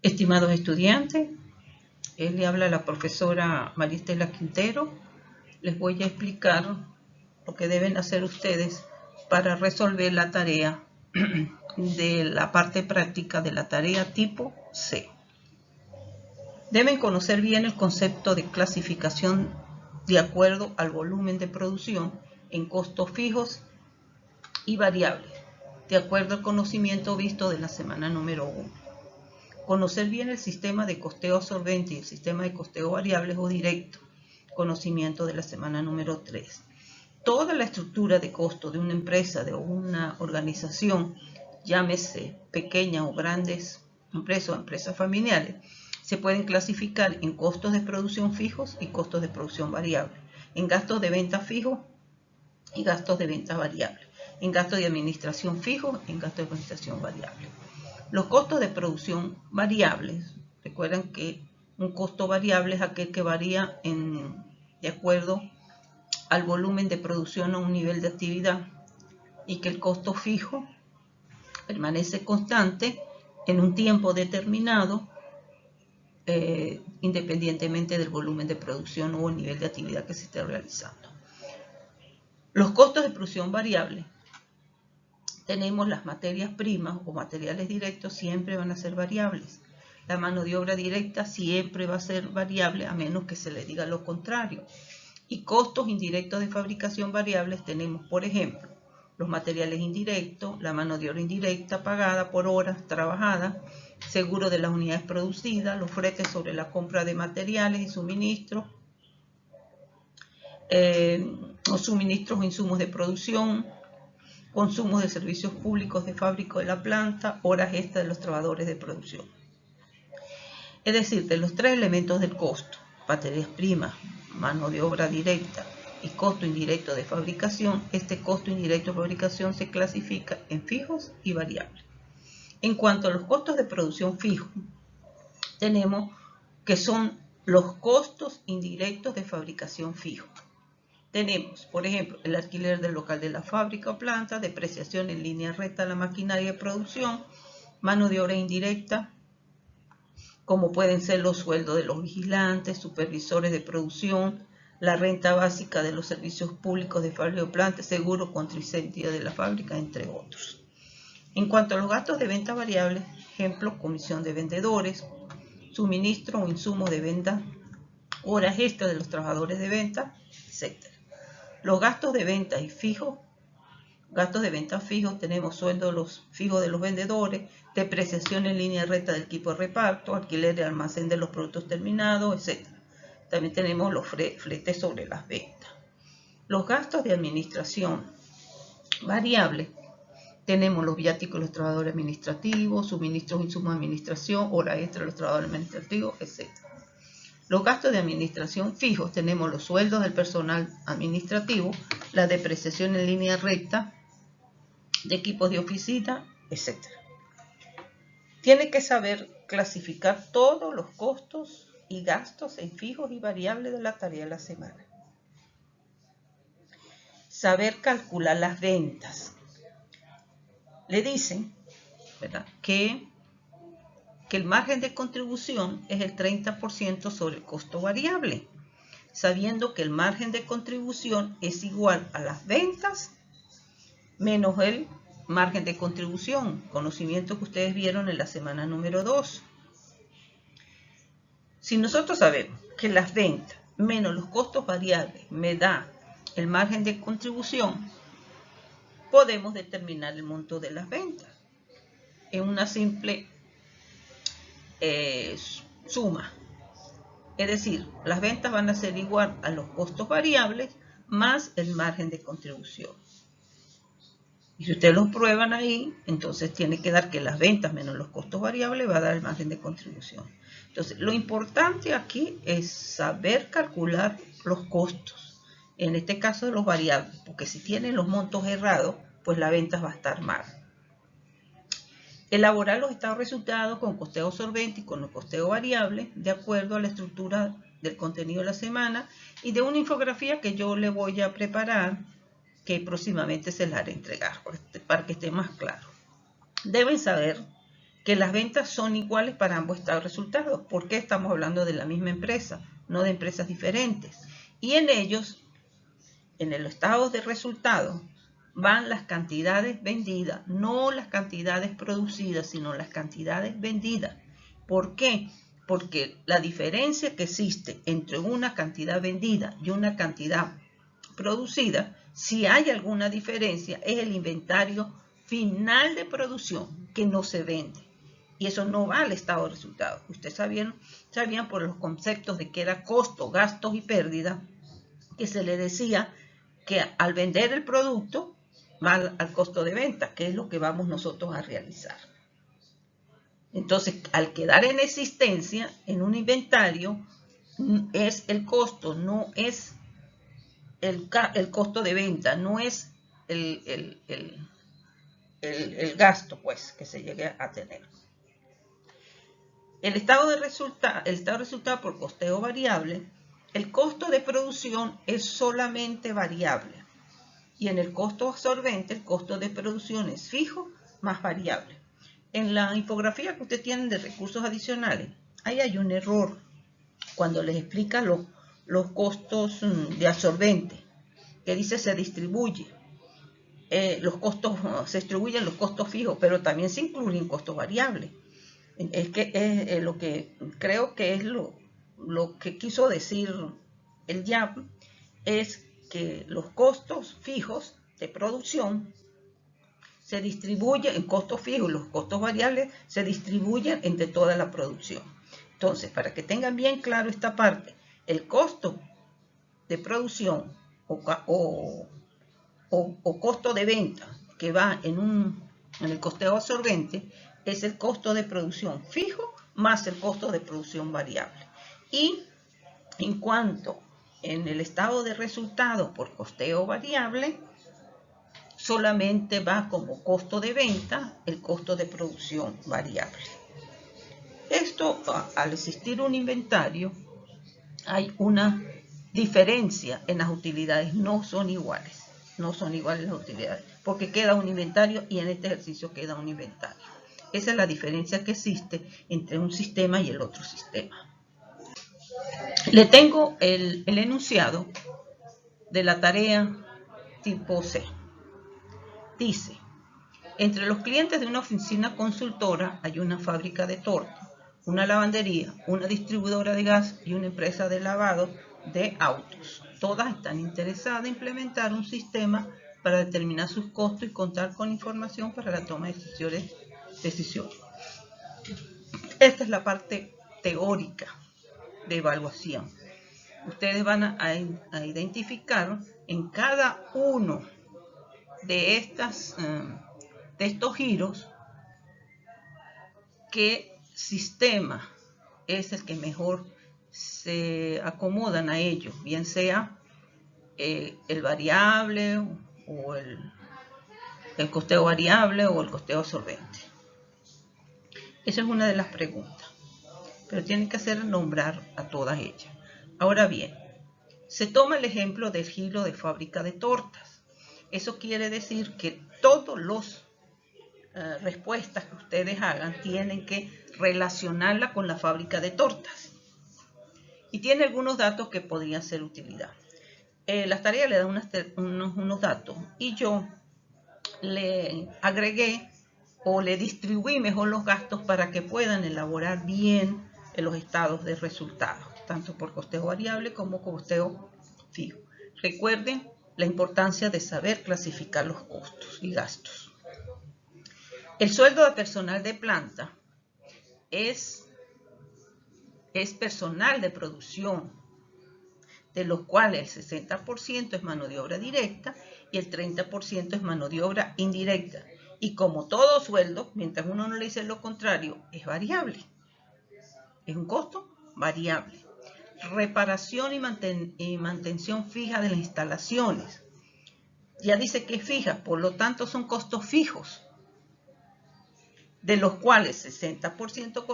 Estimados estudiantes, le habla la profesora María Estela Quintero. Les voy a explicar lo que deben hacer ustedes para resolver la tarea de la parte práctica de la tarea tipo C. Deben conocer bien el concepto de clasificación de acuerdo al volumen de producción en costos fijos y variables, de acuerdo al conocimiento visto de la semana número 1. Conocer bien el sistema de costeo absorbente y el sistema de costeo variable o directo, conocimiento de la semana número 3. Toda la estructura de costo de una empresa, de una organización, llámese pequeñas o grandes empresas o empresas familiares, se pueden clasificar en costos de producción fijos y costos de producción variable, en gastos de venta fijos y gastos de venta variables, en gastos de administración fijos y en gastos de administración variable. Los costos de producción variables, recuerden que un costo variable es aquel que varía de acuerdo al volumen de producción o un nivel de actividad, y que el costo fijo permanece constante en un tiempo determinado, independientemente del volumen de producción o el nivel de actividad que se esté realizando. Los costos de producción variable, tenemos las materias primas o materiales directos, siempre van a ser variables. La mano de obra directa siempre va a ser variable, a menos que se le diga lo contrario. Y costos indirectos de fabricación variables tenemos, por ejemplo, los materiales indirectos, la mano de obra indirecta pagada por horas trabajadas, seguro de las unidades producidas, los fretes sobre la compra de materiales y suministros, los suministros o insumos de producción, consumos de servicios públicos de fábrica de la planta, horas extra de los trabajadores de producción. Es decir, de los tres elementos del costo, materias primas, mano de obra directa y costo indirecto de fabricación, este costo indirecto de fabricación se clasifica en fijos y variables. En cuanto a los costos de producción fijos, tenemos que son los costos indirectos de fabricación fijos. Tenemos, por ejemplo, el alquiler del local de la fábrica o planta, depreciación en línea recta de la maquinaria de producción, mano de obra indirecta, como pueden ser los sueldos de los vigilantes, supervisores de producción, la renta básica de los servicios públicos de fábrica o planta, seguro contra incendio de la fábrica, entre otros. En cuanto a los gastos de venta variables, ejemplo, comisión de vendedores, suministro o insumos de venta, horas extras de los trabajadores de venta, etc. Los gastos de venta y fijos, gastos de venta fijos, tenemos sueldos fijos de los vendedores, depreciación en línea recta del equipo de reparto, alquiler de almacén de los productos terminados, etc. También tenemos los fletes sobre las ventas. Los gastos de administración variables, tenemos los viáticos de los trabajadores administrativos, suministros e insumos de administración, hora extra de los trabajadores administrativos, etc. Los gastos de administración fijos, tenemos los sueldos del personal administrativo, la depreciación en línea recta de equipos de oficina, etc. Tiene que saber clasificar todos los costos y gastos en fijos y variables de la tarea de la semana. Saber calcular las ventas. Le dicen, ¿verdad?, que el margen de contribución es el 30% sobre el costo variable, sabiendo que el margen de contribución es igual a las ventas menos el margen de contribución, conocimiento que ustedes vieron en la semana número 2. Si nosotros sabemos que las ventas menos los costos variables me da el margen de contribución, podemos determinar el monto de las ventas en una simple suma. Es decir, las ventas van a ser igual a los costos variables más el margen de contribución. Y si ustedes lo prueban ahí, entonces tiene que dar que las ventas menos los costos variables va a dar el margen de contribución. Entonces, lo importante aquí es saber calcular los costos, en este caso de los variables, porque si tienen los montos errados, pues la venta va a estar mal. Elaborar los estados de resultados con costeo absorbente y con el costeo variable, de acuerdo a la estructura del contenido de la semana y de una infografía que yo le voy a preparar, que próximamente se la haré entregar para que esté más claro. Deben saber que las ventas son iguales para ambos estados de resultados. ¿Por qué estamos hablando de la misma empresa, no de empresas diferentes? Y en ellos, en el estado de resultados, van las cantidades vendidas, no las cantidades producidas, sino las cantidades vendidas. ¿Por qué? Porque la diferencia que existe entre una cantidad vendida y una cantidad producida, si hay alguna diferencia, es el inventario final de producción que no se vende. Y eso no va al estado de resultados. Ustedes sabían por los conceptos de que era costo, gastos y pérdida, que se le decía que al vender el producto va al costo de venta, que es lo que vamos nosotros a realizar. Entonces, al quedar en existencia, en un inventario, es el costo, no es el costo de venta, no es el gasto pues, que se llegue a tener. El estado de resultado por costeo variable, el costo de producción es solamente variable. Y en el costo absorbente, el costo de producción es fijo más variable. En la infografía que ustedes tienen de recursos adicionales, ahí hay un error cuando les explica los costos de absorbente, que dice se distribuye. Se distribuyen los costos fijos, pero también se incluyen costos variables. Es que lo que creo que es lo que quiso decir el YAP es que los costos fijos de producción se distribuyen en costos fijos, los costos variables se distribuyen entre toda la producción. Entonces, para que tengan bien claro esta parte, el costo de producción o costo de venta que va en el costeo absorbente es el costo de producción fijo más el costo de producción variable. Y en cuanto en el estado de resultados por costeo variable, solamente va como costo de venta el costo de producción variable. Esto, al existir un inventario, hay una diferencia en las utilidades, no son iguales las utilidades, porque queda un inventario y en este ejercicio queda un inventario. Esa es la diferencia que existe entre un sistema y el otro sistema. Le tengo el enunciado de la tarea tipo C. Dice, entre los clientes de una oficina consultora hay una fábrica de torta, una lavandería, una distribuidora de gas y una empresa de lavado de autos. Todas están interesadas en implementar un sistema para determinar sus costos y contar con información para la toma de decisiones. Esta es la parte teórica de evaluación. Ustedes van a identificar en cada uno de estos giros qué sistema es el que mejor se acomodan a ellos, bien sea el variable o el costeo variable o el costeo absorbente. Esa es una de las preguntas, pero tienen que hacer nombrar a todas ellas. Ahora bien, se toma el ejemplo del giro de fábrica de tortas. Eso quiere decir que todos los respuestas que ustedes hagan tienen que relacionarla con la fábrica de tortas. Y tiene algunos datos que podrían ser de utilidad. Las tareas le dan unos datos y yo le agregué o le distribuí mejor los gastos para que puedan elaborar bien los estados de resultados, tanto por costeo variable como costeo fijo. Recuerden la importancia de saber clasificar los costos y gastos. El sueldo de personal de planta es personal de producción, de los cuales el 60% es mano de obra directa y el 30% es mano de obra indirecta. Y como todo sueldo, mientras uno no le dice lo contrario, es variable. Es un costo variable. Reparación y mantención fija de las instalaciones. Ya dice que es fija, por lo tanto son costos fijos, de los cuales 60%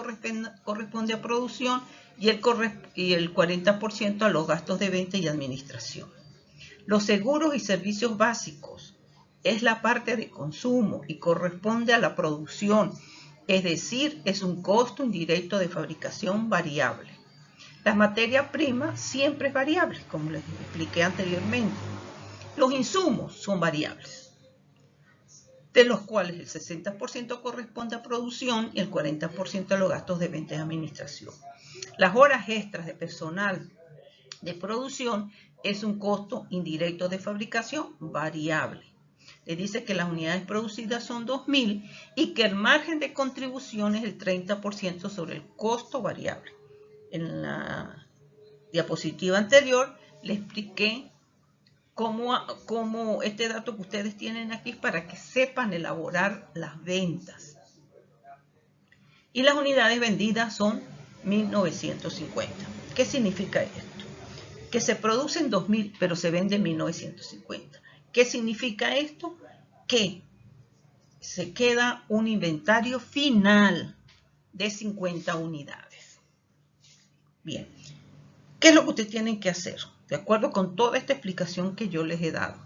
corresponde a producción y el 40% a los gastos de venta y administración. Los seguros y servicios básicos es la parte de consumo y corresponde a la producción. es decir, es un costo indirecto de fabricación variable. La materia prima siempre es variable, como les expliqué anteriormente. Los insumos son variables, de los cuales el 60% corresponde a producción y el 40% a los gastos de venta y administración. Las horas extras de personal de producción es un costo indirecto de fabricación variable. Le dice que las unidades producidas son 2.000 y que el margen de contribución es el 30% sobre el costo variable. En la diapositiva anterior le expliqué cómo este dato que ustedes tienen aquí es para que sepan elaborar las ventas. Y las unidades vendidas son 1.950. ¿Qué significa esto? Que se producen 2.000, pero se venden 1.950. ¿Qué significa esto? Que se queda un inventario final de 50 unidades. Bien, ¿qué es lo que ustedes tienen que hacer? De acuerdo con toda esta explicación que yo les he dado.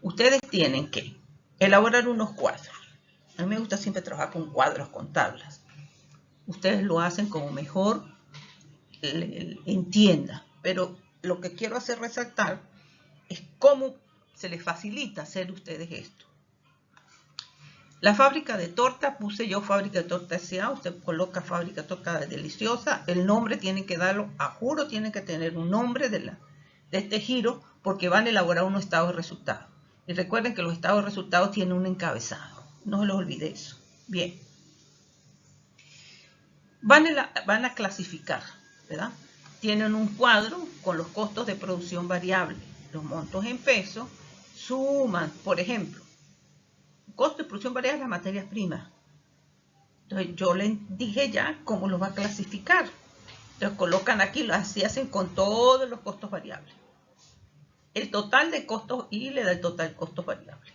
Ustedes tienen que elaborar unos cuadros. A mí me gusta siempre trabajar con cuadros, con tablas. Ustedes lo hacen como mejor entiendan, pero lo que quiero hacer resaltar es cómo se les facilita hacer ustedes esto. La fábrica de torta, puse yo fábrica de torta S.A., usted coloca fábrica de torta deliciosa, el nombre tiene que darlo, a juro tiene que tener un nombre de este giro, porque van a elaborar unos estados de resultados. Y recuerden que los estados de resultados tienen un encabezado, no se los olvide eso. Bien. Van a clasificar, ¿verdad? Tienen un cuadro con los costos de producción variable, los montos en pesos, suman, por ejemplo, costo de producción variable de las materias primas. Entonces yo les dije ya cómo los va a clasificar. Entonces colocan aquí, así hacen con todos los costos variables. El total de costos y le da el total de costos variables.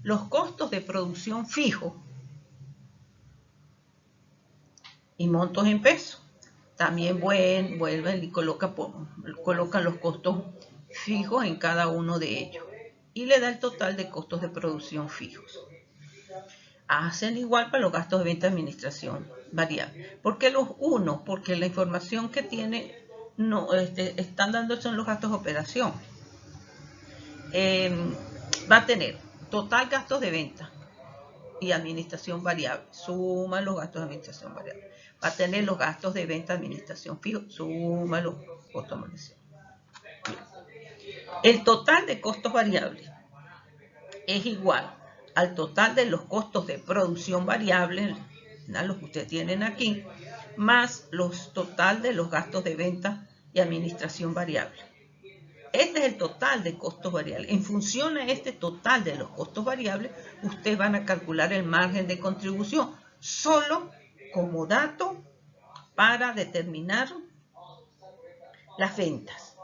Los costos de producción fijos y montos en pesos. También vuelven y colocan los costos fijos en cada uno de ellos. Y le da el total de costos de producción fijos. Hacen igual para los gastos de venta y administración variable. ¿Por qué los unos? Porque la información que están dando son los gastos de operación. Va a tener total gastos de venta y administración variable. Suma los gastos de administración variable. Va a tener los gastos de venta, administración fijo, suma los costos de administración. El total de costos variables es igual al total de los costos de producción variable, los que ustedes tienen aquí, más los total de los gastos de venta y administración variable. Este es el total de costos variables. En función a este total de los costos variables, ustedes van a calcular el margen de contribución, solo como dato para determinar las ventas.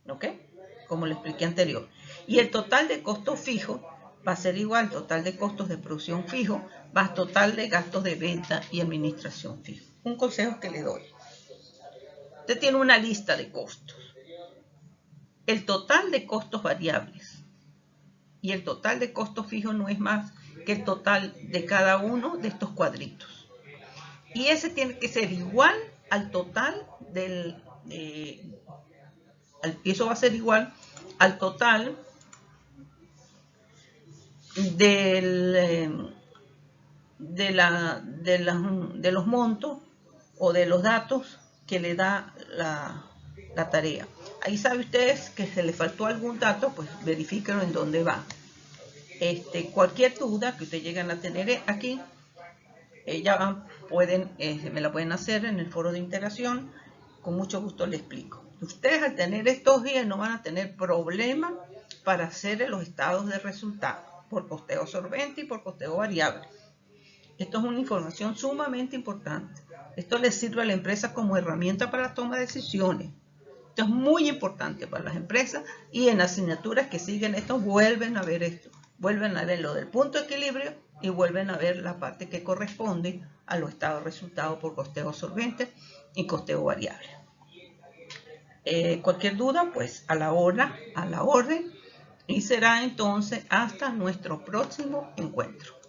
¿Ok? Como le expliqué anterior. Y el total de costos fijos va a ser igual al total de costos de producción fijo más total de gastos de venta y administración fijo. Un consejo que le doy. Usted tiene una lista de costos. El total de costos variables y el total de costos fijos no es más que el total de cada uno de estos cuadritos. Y ese tiene que ser igual al total eso va a ser igual al total de los montos o de los datos que le da la tarea. Ahí sabe ustedes que se le faltó algún dato, pues verifíquenlo en dónde va. Cualquier duda que ustedes lleguen a tener aquí, me la pueden hacer en el foro de integración. Con mucho gusto les explico. Ustedes al tener estos días no van a tener problema para hacer los estados de resultados por costeo solvente y por costeo variable. Esto es una información sumamente importante. Esto les sirve a la empresa como herramienta para la toma de decisiones. Esto es muy importante para las empresas y en asignaturas que siguen esto vuelven a ver esto. Vuelven a ver lo del punto de equilibrio y vuelven a ver la parte que corresponde a los estados de resultados por costeo solvente y costeo variable. Cualquier duda, pues a la orden, y será entonces hasta nuestro próximo encuentro.